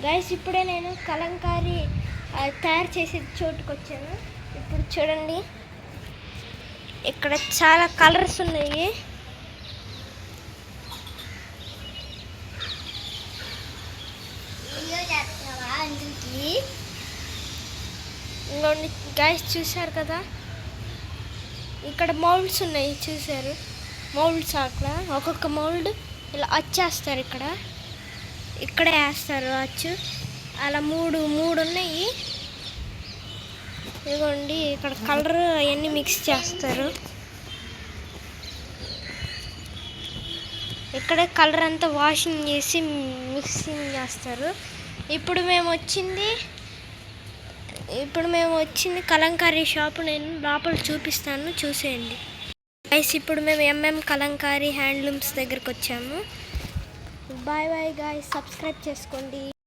Guys ఇప్పుడే నేను కలంకారీ తయారు చేసే చోటుకు వచ్చాను. ఇప్పుడు చూడండి, ఇక్కడ చాలా కలర్స్ ఉన్నాయి. ఇంకోండి గైస్, చూశారు కదా, ఇక్కడ మౌల్డ్స్ ఉన్నాయి. చూశారు మౌల్డ్స్, అక్కడ ఒక్కొక్క మౌల్డ్ ఇలా వచ్చేస్తారు. ఇక్కడే వేస్తారు అచ్చు. అలా మూడు ఉన్నాయి. ఇదిగోండి, ఇక్కడ కలర్ అవన్నీ మిక్స్ చేస్తారు. ఇక్కడే కలర్ అంతా వాషింగ్ చేసి మిక్సింగ్ చేస్తారు. ఇప్పుడు మేము వచ్చింది కలంకారీ షాప్. నేను లోపల చూపిస్తాను, చూసేయండి గైస్. ఇప్పుడు మేము ఎంఎం కలంకారీ హ్యాండ్లూమ్స్ దగ్గరికి వచ్చాము. బాయ్ బాయ్ గైస్, సబ్స్క్రైబ్ చేసుకోండి.